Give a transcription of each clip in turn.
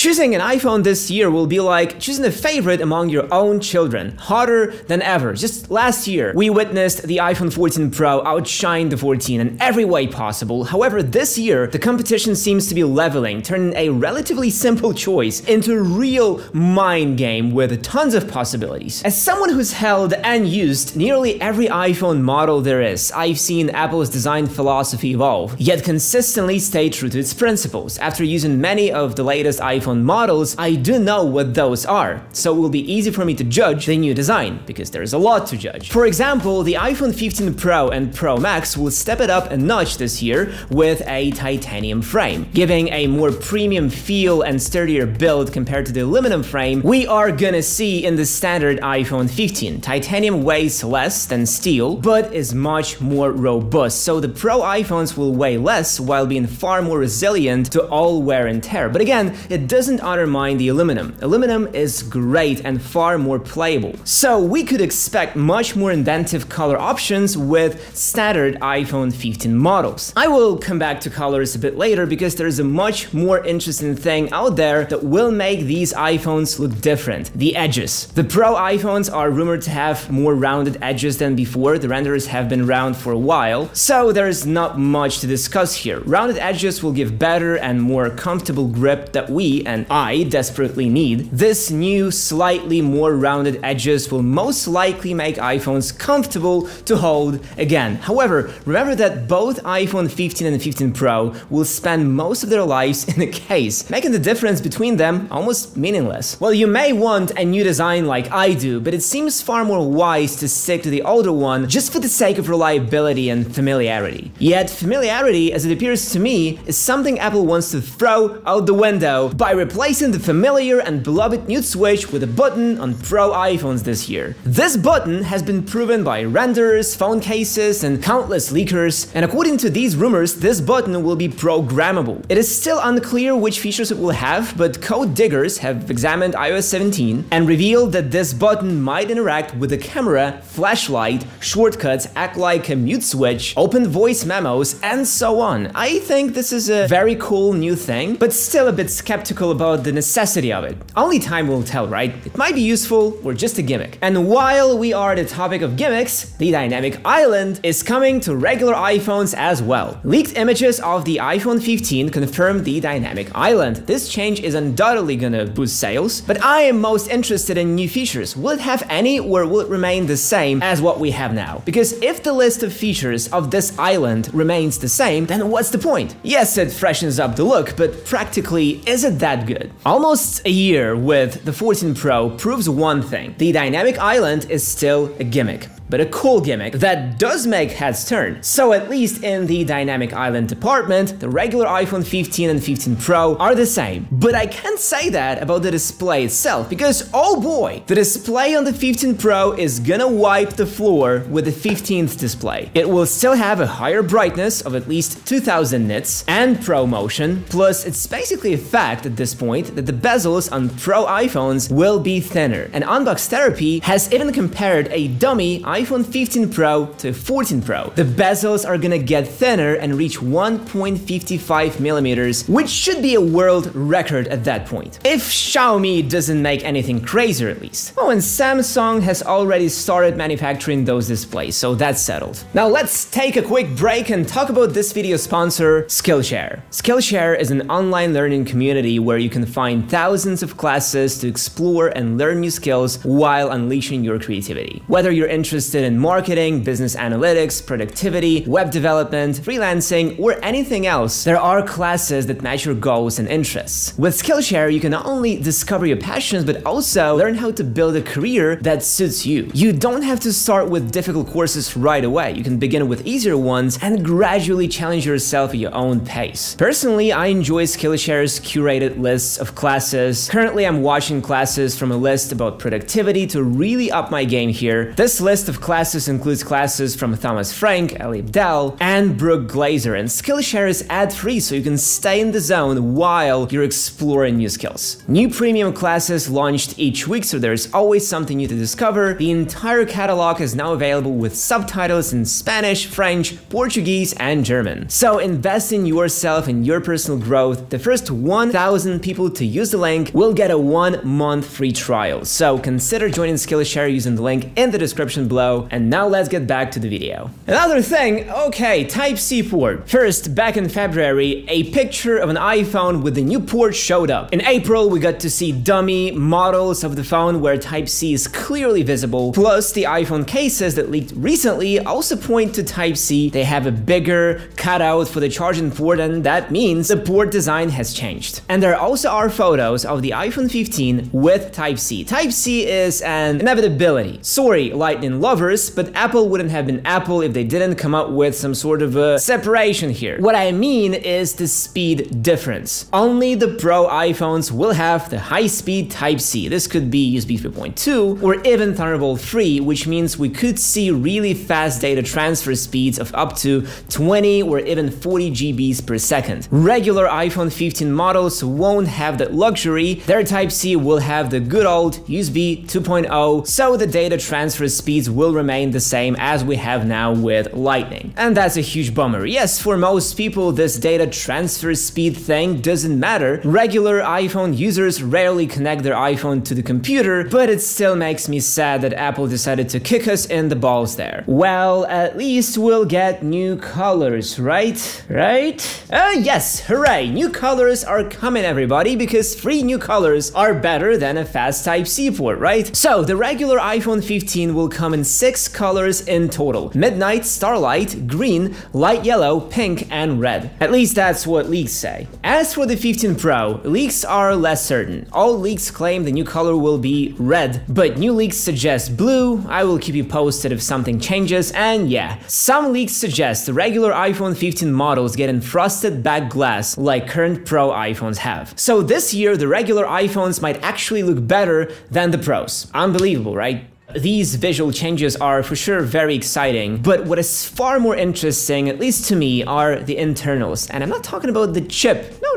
Choosing an iPhone this year will be like choosing a favorite among your own children, harder than ever. Just last year, we witnessed the iPhone 14 Pro outshine the 14 in every way possible. However, this year, the competition seems to be leveling, turning a relatively simple choice into a real mind game with tons of possibilities. As someone who's held and used nearly every iPhone model there is, I've seen Apple's design philosophy evolve, yet consistently stay true to its principles. After using many of the latest iPhone models, I do know what those are, so it will be easy for me to judge the new design, because there's a lot to judge. For example, the iPhone 15 Pro and Pro Max will step it up a notch this year with a titanium frame, giving a more premium feel and sturdier build compared to the aluminum frame we are gonna see in the standard iPhone 15. Titanium weighs less than steel, but is much more robust, so the Pro iPhones will weigh less while being far more resilient to all wear and tear. But again, it doesn't undermine the aluminum. Aluminum is great and far more playable. So we could expect much more inventive color options with standard iPhone 15 models. I will come back to colors a bit later because there's a much more interesting thing out there that will make these iPhones look different: the edges. The Pro iPhones are rumored to have more rounded edges than before. The renders have been round for a while, so there's not much to discuss here. Rounded edges will give better and more comfortable grip that we, and I, desperately need. This new, slightly more rounded edges will most likely make iPhones comfortable to hold again. However, remember that both iPhone 15 and 15 Pro will spend most of their lives in a case, making the difference between them almost meaningless. Well, you may want a new design like I do, but it seems far more wise to stick to the older one just for the sake of reliability and familiarity. Yet familiarity, as it appears to me, is something Apple wants to throw out the window by replacing the familiar and beloved nude switch with a button on Pro iPhones this year. This button has been proven by renderers, phone cases, and countless leakers, and according to these rumors, this button will be programmable. It is still unclear which features it will have, but code diggers have examined iOS 17 and revealed that this button might interact with the camera, flashlight, shortcuts, act like a mute switch, open voice memos, and so on. I think this is a very cool new thing, but still a bit skeptical about the necessity of it. Only time will tell, right? It might be useful or just a gimmick. And while we are the topic of gimmicks, the dynamic island is coming to regular iPhones as well. Leaked images of the iPhone 15 confirm the dynamic island. This change is undoubtedly gonna boost sales, but I am most interested in new features. Will it have any, or will it remain the same as what we have now? Because if the list of features of this island remains the same, then what's the point? Yes, it freshens up the look, but practically, is it that good? Almost a year with the 14 Pro proves one thing: the dynamic island is still a gimmick, but a cool gimmick that does make heads turn. So at least in the dynamic island department, the regular iPhone 15 and 15 Pro are the same. But I can't say that about the display itself, because oh boy, the display on the 15 Pro is gonna wipe the floor with the 15th display. It will still have a higher brightness of at least 2000 nits and Pro Motion, plus it's basically a fact at this point that the bezels on Pro iPhones will be thinner. And Unbox Therapy has even compared a dummy iPhone 15 Pro to 14 Pro. The bezels are gonna get thinner and reach 1.55 millimeters, which should be a world record at that point. If Xiaomi doesn't make anything crazier at least. Oh, and Samsung has already started manufacturing those displays, so that's settled. Now let's take a quick break and talk about this video's sponsor, Skillshare. Skillshare is an online learning community where you can find thousands of classes to explore and learn new skills while unleashing your creativity. Whether you're interested in marketing, business analytics, productivity, web development, freelancing, or anything else, there are classes that match your goals and interests. With Skillshare, you can not only discover your passions, but also learn how to build a career that suits you. You don't have to start with difficult courses right away. You can begin with easier ones and gradually challenge yourself at your own pace. Personally, I enjoy Skillshare's curated lists of classes. Currently, I'm watching classes from a list about productivity to really up my game here. This list of of classes includes classes from Thomas Frank, Ellie Abdel, and Brooke Glazer, and Skillshare is ad-free so you can stay in the zone while you're exploring new skills. New premium classes launched each week, so there's always something new to discover. The entire catalog is now available with subtitles in Spanish, French, Portuguese, and German. So invest in yourself and your personal growth. The first 1,000 people to use the link will get a 1-month free trial. So consider joining Skillshare using the link in the description below. And now let's get back to the video. Another thing, okay, Type-C port. First, back in February, a picture of an iPhone with the new port showed up. In April, we got to see dummy models of the phone where Type-C is clearly visible. Plus, the iPhone cases that leaked recently also point to Type-C. They have a bigger cutout for the charging port, and that means the port design has changed. And there also are photos of the iPhone 15 with Type-C. Type-C is an inevitability. Sorry, Lightning lovers, but Apple wouldn't have been Apple if they didn't come up with some sort of a separation here. What I mean is the speed difference. Only the Pro iPhones will have the high-speed Type-C. This could be USB 3.2 or even Thunderbolt 3, which means we could see really fast data transfer speeds of up to 20 or even 40 GBs per second. Regular iPhone 15 models won't have that luxury. Their Type-C will have the good old USB 2.0, so the data transfer speeds will remain the same as we have now with Lightning. And that's a huge bummer. Yes, for most people, this data transfer speed thing doesn't matter. Regular iPhone users rarely connect their iPhone to the computer, but it still makes me sad that Apple decided to kick us in the balls there. Well, at least we'll get new colors, right? Yes, hooray! New colors are coming, everybody, because free new colors are better than a fast Type-C port, right? So, the regular iPhone 15 will come in 6 colors in total: Midnight, Starlight, Green, Light Yellow, Pink, and Red. At least that's what leaks say. As for the 15 Pro, leaks are less certain. All leaks claim the new color will be red, but new leaks suggest blue. I will keep you posted if something changes, and yeah, some leaks suggest the regular iPhone 15 models get frosted back glass like current Pro iPhones have. So this year, the regular iPhones might actually look better than the Pros. Unbelievable, right? These visual changes are for sure very exciting, but what is far more interesting, at least to me, are the internals. And I'm not talking about the chip. No.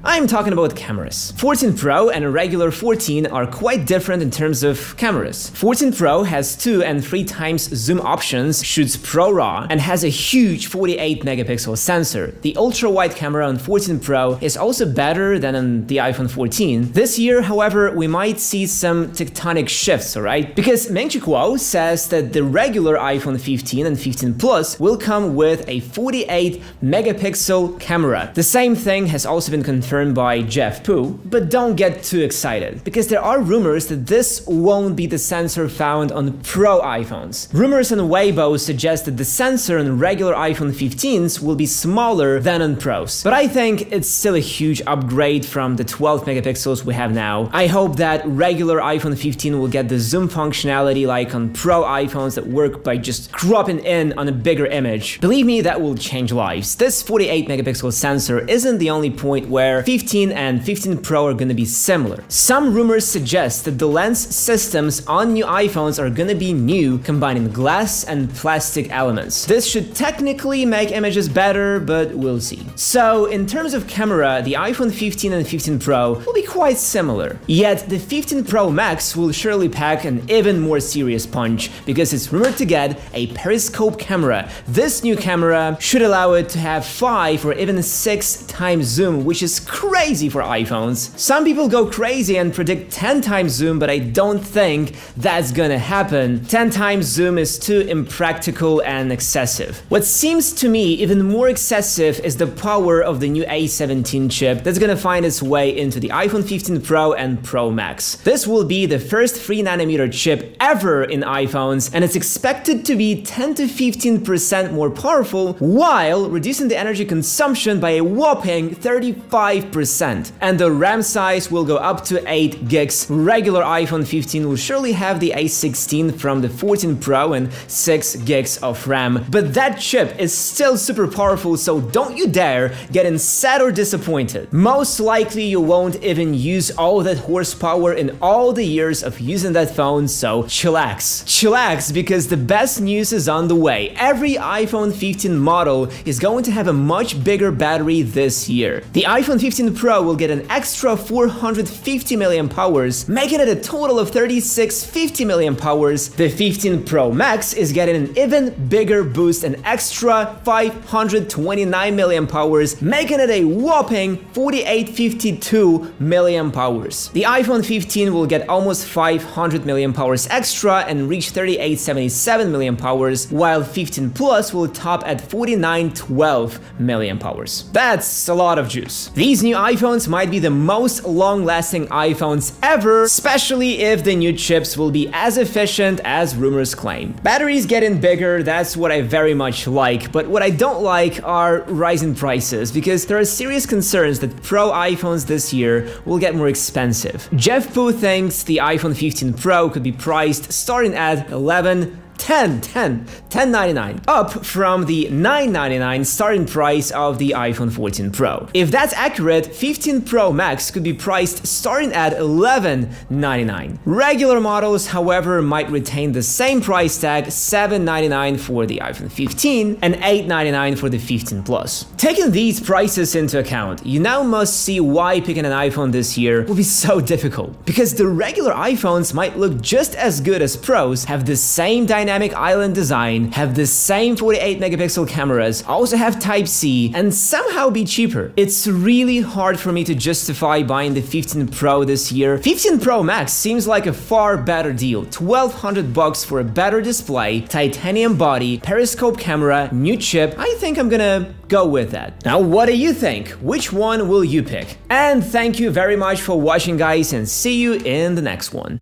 I'm talking about cameras. 14 Pro and a regular 14 are quite different in terms of cameras. 14 Pro has 2 and 3 times zoom options, shoots Pro RAW, and has a huge 48 megapixel sensor. The ultra-wide camera on 14 Pro is also better than on the iPhone 14. This year, however, we might see some tectonic shifts, alright? Because Ming-Chi Kuo says that the regular iPhone 15 and 15 Plus will come with a 48 megapixel camera. The same thing has also been confirmed by Jeff Pu, but don't get too excited, because there are rumors that this won't be the sensor found on Pro iPhones. Rumors on Weibo suggest that the sensor on regular iPhone 15s will be smaller than on Pros, but I think it's still a huge upgrade from the 12 megapixels we have now. I hope that regular iPhone 15 will get the zoom functionality like on Pro iPhones that work by just cropping in on a bigger image. Believe me, that will change lives. This 48 megapixel sensor isn't the only point where 15 and 15 Pro are gonna be similar. Some rumors suggest that the lens systems on new iPhones are gonna be new, combining glass and plastic elements. This should technically make images better, but we'll see. So, in terms of camera, the iPhone 15 and 15 Pro will be quite similar. Yet, the 15 Pro Max will surely pack an even more serious punch, because it's rumored to get a periscope camera. This new camera should allow it to have 5 or even 6 times zoom, which is crazy for iPhones. Some people go crazy and predict 10 times zoom, but I don't think that's gonna happen. 10 times zoom is too impractical and excessive. What seems to me even more excessive is the power of the new A17 chip that's gonna find its way into the iPhone 15 Pro and Pro Max. This will be the first 3nm chip ever in iPhones, and it's expected to be 10 to 15% more powerful while reducing the energy consumption by a whopping 35%. And the RAM size will go up to 8 gigs. Regular iPhone 15 will surely have the A16 from the 14 Pro and 6 gigs of RAM. But that chip is still super powerful, so don't you dare get sad or disappointed. Most likely you won't even use all that horsepower in all the years of using that phone, so so chillax. Chillax, because the best news is on the way. Every iPhone 15 model is going to have a much bigger battery this year. The iPhone 15 Pro will get an extra 450 milliamp hours, making it a total of 3650 milliamp hours. The 15 Pro Max is getting an even bigger boost, an extra 529 milliamp hours, making it a whopping 4852 milliamp hours. The iPhone 15 will get almost 500 milliamp hours extra and reach 3877 milliamp hours, while 15 Plus will top at 4912 milliamp hours. That's a lot of juice. These new iPhones might be the most long-lasting iPhones ever, especially if the new chips will be as efficient as rumors claim. Batteries getting bigger, that's what I very much like, but what I don't like are rising prices, because there are serious concerns that Pro iPhones this year will get more expensive. Jeff Pu thinks the iPhone 15 Pro could be priced starting at $1099, up from the $999 starting price of the iPhone 14 Pro. If that's accurate, 15 Pro Max could be priced starting at $1199. Regular models, however, might retain the same price tag, $799 for the iPhone 15 and $899 for the 15 Plus. Taking these prices into account, you now must see why picking an iPhone this year will be so difficult. Because the regular iPhones might look just as good as Pros, have the same dynamic island design, have the same 48 megapixel cameras, also have Type-C, and somehow be cheaper. It's really hard for me to justify buying the 15 Pro this year. 15 Pro Max seems like a far better deal. $1,200 for a better display, titanium body, periscope camera, new chip. I think I'm gonna go with that. Now, what do you think? Which one will you pick? And thank you very much for watching, guys, and see you in the next one.